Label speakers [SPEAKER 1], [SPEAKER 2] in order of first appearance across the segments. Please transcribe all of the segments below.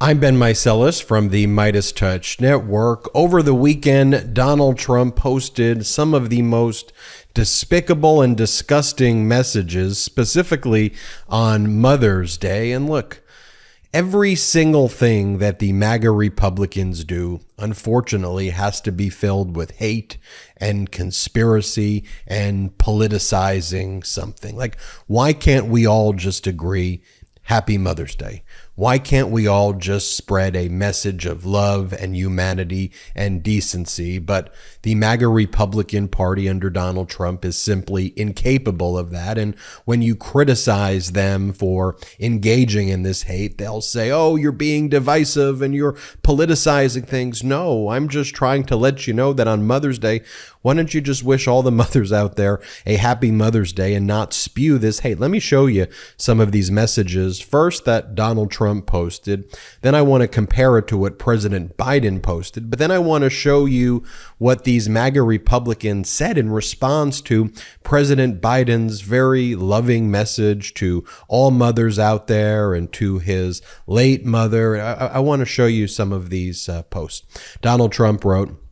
[SPEAKER 1] I'm Ben Meiselas from the MeidasTouch network. Over the weekend, Donald Trump posted some of the most despicable and disgusting messages, specifically on Mother's Day. And look, every single thing that the Maga Republicans do, unfortunately, has to be filled with hate and conspiracy and politicizing something. Like, why can't we all just agree, Happy Mother's Day? Why can't we all just spread a message of love and humanity and decency? But the MAGA Republican Party under Donald Trump is simply incapable of that. And when you criticize them for engaging in this hate, they'll say, oh, you're being divisive and you're politicizing things. No, I'm just trying to let you know that on Mother's Day, why don't you just wish all the mothers out there a happy Mother's Day and not spew this hate? Let me show you some of these messages. First, that Donald Trump posted. Then I want to compare it to what President Biden posted. But then I want to show you what these MAGA Republicans said in response to President Biden's very loving message to all mothers out there and to his late mother. I want to show you some of these posts. Donald Trump wrote,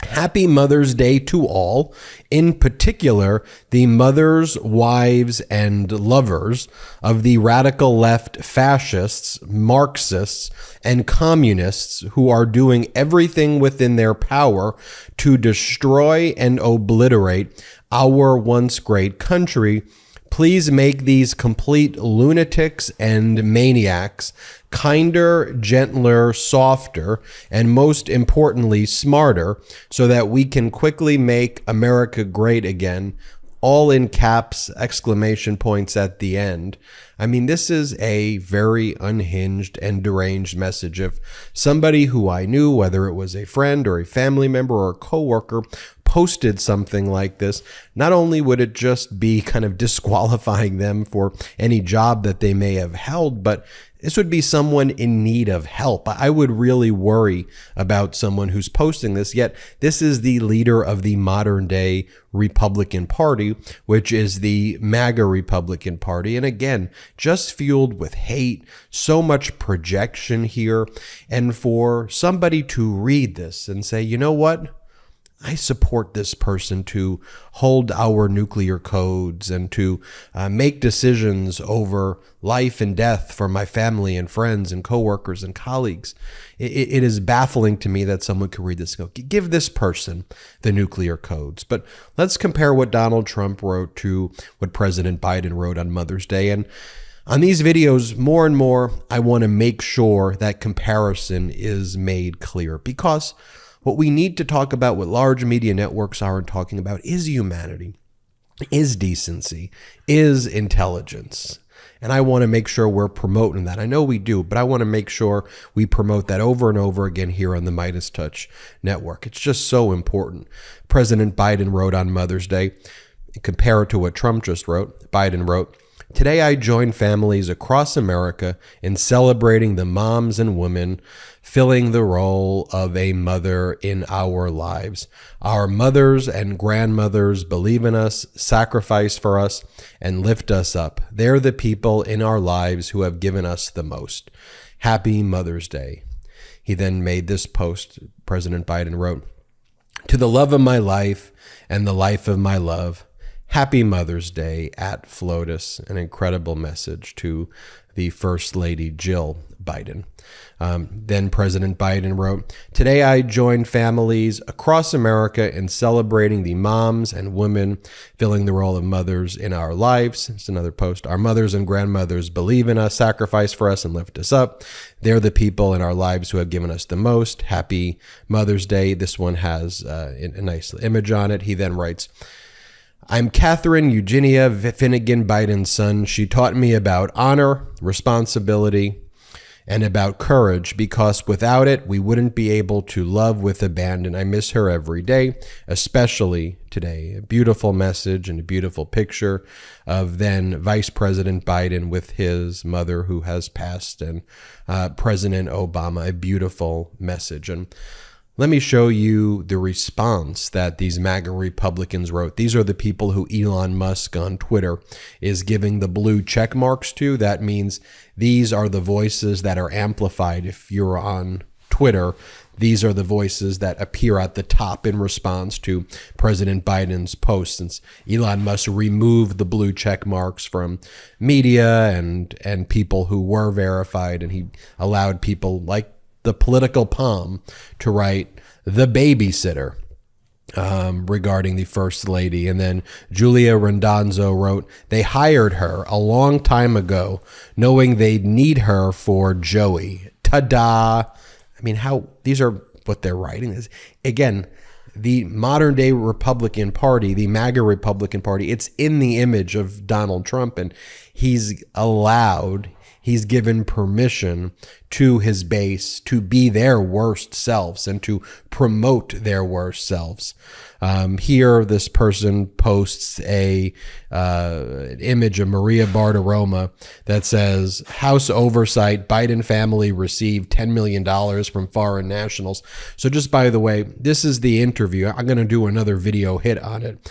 [SPEAKER 1] Happy Mother's Day to all, in particular the mothers, wives, and lovers of the radical left fascists, Marxists, and communists who are doing everything within their power to destroy and obliterate our once great country. Please make these complete lunatics and maniacs kinder, gentler, softer, and most importantly, smarter, so that we can quickly make America great again, all in caps, exclamation points at the end. I mean, this is a very unhinged and deranged message. If somebody who I knew, whether it was a friend or a family member or a coworker, posted something like this, not only would it just be kind of disqualifying them for any job that they may have held, but this would be someone in need of help. I would really worry about someone who's posting this, yet this is the leader of the modern day Republican Party, which is the MAGA Republican Party. And again, just fueled with hate, so much projection here. And for somebody to read this and say, you know what? I support this person to hold our nuclear codes and to make decisions over life and death for my family and friends and coworkers and colleagues. It is baffling to me that someone could read this and go, give this person the nuclear codes. But let's compare what Donald Trump wrote to what President Biden wrote on Mother's Day. And on these videos, more and more, I want to make sure that comparison is made clear, because what we need to talk about, what large media networks aren't talking about, is humanity, is decency, is intelligence. And I want to make sure we're promoting that. I know we do, but I want to make sure we promote that over and over again here on the MeidasTouch network. It's just so important. President Biden wrote on Mother's Day, compare it to what Trump just wrote. Biden wrote, Today I join families across America in celebrating the moms and women filling the role of a mother in our lives. Our mothers and grandmothers believe in us, sacrifice for us, and lift us up. They're the people in our lives who have given us the most. Happy Mother's Day. He then made this post. President Biden wrote, To the love of my life and the life of my love, Happy Mother's Day at FLOTUS, an incredible message to the First Lady Jill Biden. Then President Biden wrote, Today I join families across America in celebrating the moms and women filling the role of mothers in our lives. It's another post. Our mothers and grandmothers believe in us, sacrifice for us, and lift us up. They're the people in our lives who have given us the most. Happy Mother's Day. This one has a nice image on it. He then writes, I'm Catherine Eugenia Finnegan Biden's son. She taught me about honor, responsibility, and about courage, because without it, we wouldn't be able to love with abandon. I miss her every day, especially today. A beautiful message and a beautiful picture of then Vice President Biden with his mother who has passed, and President Obama, a beautiful message. And Let me show you the response that these MAGA Republicans wrote. These are the people who Elon Musk on Twitter is giving the blue check marks to. That means these are the voices that are amplified. If you're on Twitter, these are the voices that appear at the top in response to President Biden's post, since Elon Musk removed the blue check marks from media and people who were verified, and he allowed people like the political palm to write the babysitter regarding the first lady. And then Julia Randazzo wrote, they hired her a long time ago, knowing they'd need her for Joey. Ta-da. I mean, how these are what they're writing. Again, the modern day Republican Party, the MAGA Republican Party, it's in the image of Donald Trump, and he's given permission to his base to be their worst selves and to promote their worst selves. Here, this person posts an image of Maria Bartiromo that says, House oversight, Biden family received $10 million from foreign nationals. So just by the way, this is the interview. I'm going to do another video hit on it.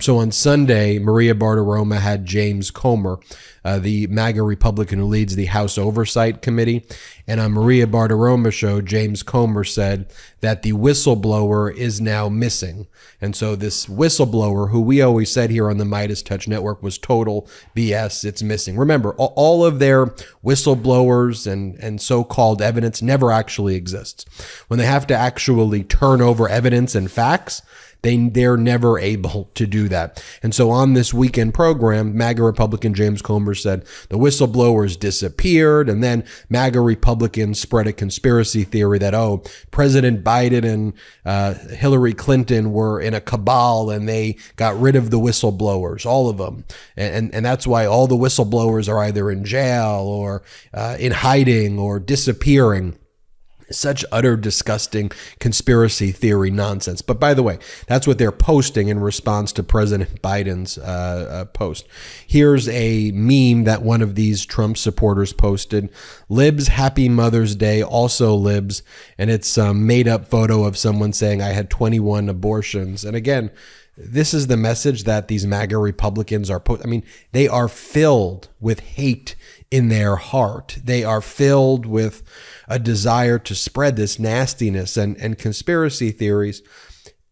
[SPEAKER 1] So on Sunday, Maria Bartiromo had James Comer, the MAGA Republican who leads the House Oversight Committee. And on Maria Bartiromo's show, James Comer said that the whistleblower is now missing. And so this whistleblower, who we always said here on the MeidasTouch Network was total BS, it's missing. Remember, all of their whistleblowers and so-called evidence never actually exists. When they have to actually turn over evidence and facts, they're never able to do that. And so on this weekend program, MAGA Republican James Comer said the whistleblowers disappeared, and then MAGA Republicans spread a conspiracy theory that, President Biden and Hillary Clinton were in a cabal and they got rid of the whistleblowers, all of them. And that's why all the whistleblowers are either in jail or in hiding or disappearing. Such utter disgusting conspiracy theory nonsense. But by the way, that's what they're posting in response to President Biden's post. Here's a meme that one of these Trump supporters posted. Libs, happy Mother's Day, also libs. And it's a made up photo of someone saying, I had 21 abortions. And again, this is the message that these MAGA Republicans are they are filled with hate in their heart. They are filled with a desire to spread this nastiness and conspiracy theories.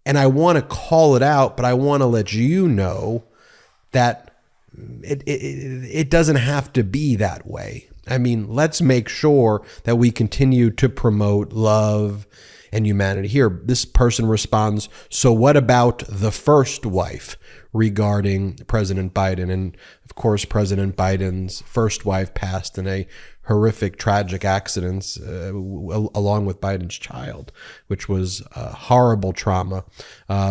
[SPEAKER 1] And I want to call it out, but I want to let you know that it doesn't have to be that way. I mean, let's make sure that we continue to promote love and humanity. Here, this person responds, so what about the first wife, regarding President Biden? And of course, President Biden's first wife passed in a horrific, tragic accident along with Biden's child, which was a horrible trauma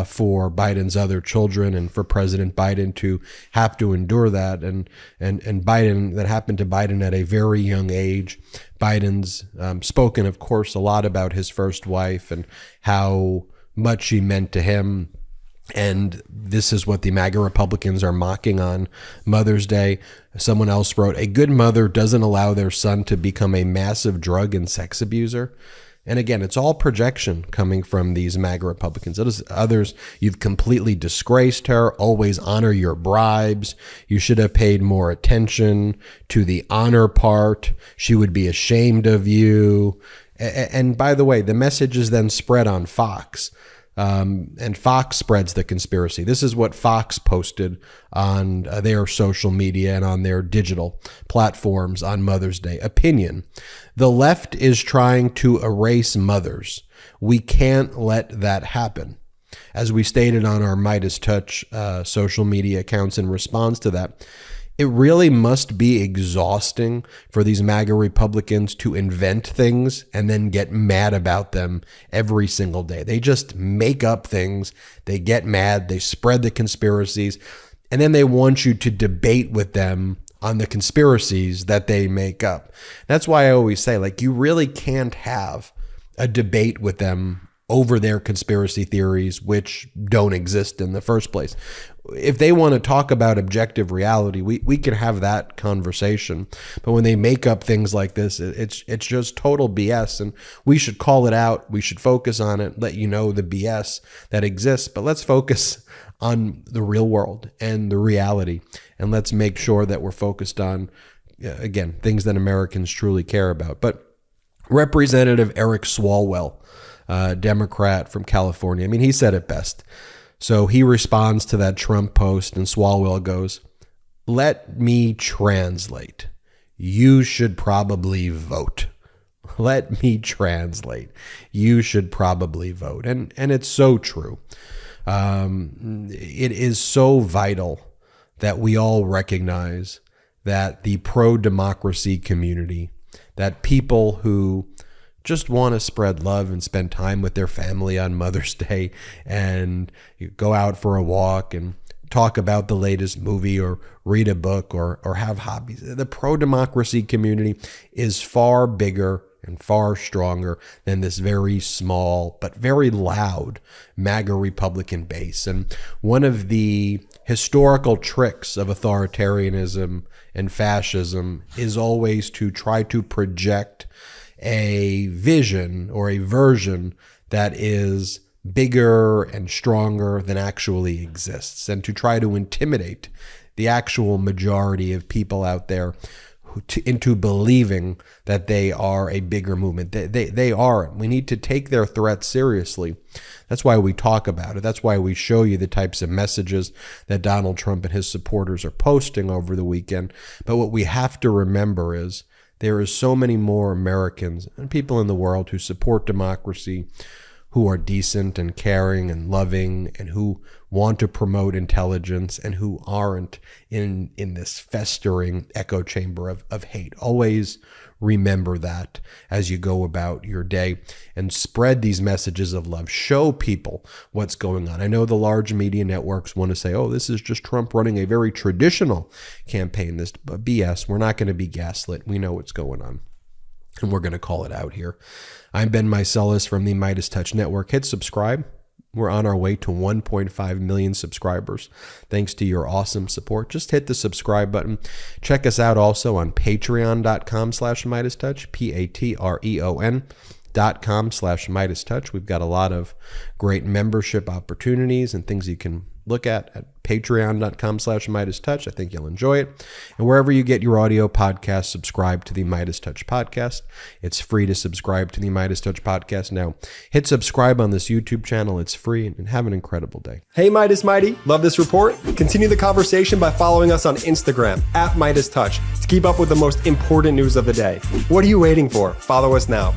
[SPEAKER 1] for Biden's other children and for President Biden to have to endure that. And Biden, that happened to Biden at a very young age. Biden's spoken, of course, a lot about his first wife and how much she meant to him. And this is what the MAGA Republicans are mocking on Mother's Day. Someone else wrote, a good mother doesn't allow their son to become a massive drug and sex abuser. And again, it's all projection coming from these MAGA Republicans. Others, you've completely disgraced her. Always honor your bribes. You should have paid more attention to the honor part. She would be ashamed of you. And by the way, the message is then spread on Fox. And Fox spreads the conspiracy. This is what Fox posted on their social media and on their digital platforms on Mother's Day. Opinion. The left is trying to erase mothers. We can't let that happen. As we stated on our MeidasTouch social media accounts in response to that, it really must be exhausting for these MAGA Republicans to invent things and then get mad about them every single day. They just make up things. They get mad. They spread the conspiracies. And then they want you to debate with them on the conspiracies that they make up. That's why I always say, you really can't have a debate with them over their conspiracy theories, which don't exist in the first place. If they want to talk about objective reality, we can have that conversation. But when they make up things like this, it's just total BS, and we should call it out. We should focus on it, let you know the BS that exists. But let's focus on the real world and the reality, and let's make sure that we're focused on, again, things that Americans truly care about. But Representative Eric Swalwell, Democrat from California, I mean, he said it best. So he responds to that Trump post, and Swalwell goes, "Let me translate. You should probably vote." Let me translate. You should probably vote. And it's so true. It is so vital that we all recognize that the pro-democracy community, that people who just want to spread love and spend time with their family on Mother's Day and go out for a walk and talk about the latest movie or read a book or have hobbies. The pro-democracy community is far bigger and far stronger than this very small but very loud MAGA Republican base. And one of the historical tricks of authoritarianism and fascism is always to try to project a vision or a version that is bigger and stronger than actually exists, and to try to intimidate the actual majority of people out there into believing that they are a bigger movement. They aren't. We need to take their threat seriously. That's why we talk about it. That's why we show you the types of messages that Donald Trump and his supporters are posting over the weekend. But what we have to remember is there is so many more Americans and people in the world who support democracy, who are decent and caring and loving, and who want to promote intelligence, and who aren't in this festering echo chamber of hate. Always remember that as you go about your day, and spread these messages of love. Show people what's going on. I know the large media networks want to say, oh, this is just Trump running a very traditional campaign. This BS. We're not going to be gaslit. We know what's going on, and we're going to call it out here. I'm Ben Meiselas from the MeidasTouch Network. Hit subscribe. We're on our way to 1.5 million subscribers. Thanks to your awesome support. Just hit the subscribe button. Check us out also on patreon.com/MeidasTouch, patreon.com/MeidasTouch. We've got a lot of great membership opportunities and things you can look at patreon.com/MeidasTouch. I think you'll enjoy it. And wherever you get your audio podcast, subscribe to the MeidasTouch podcast. It's free to subscribe to the MeidasTouch podcast now. Hit subscribe on this YouTube channel. It's free, and have an incredible day.
[SPEAKER 2] Hey, Meidas Mighty. Love this report? Continue the conversation by following us on Instagram @MeidasTouch to keep up with the most important news of the day. What are you waiting for? Follow us now.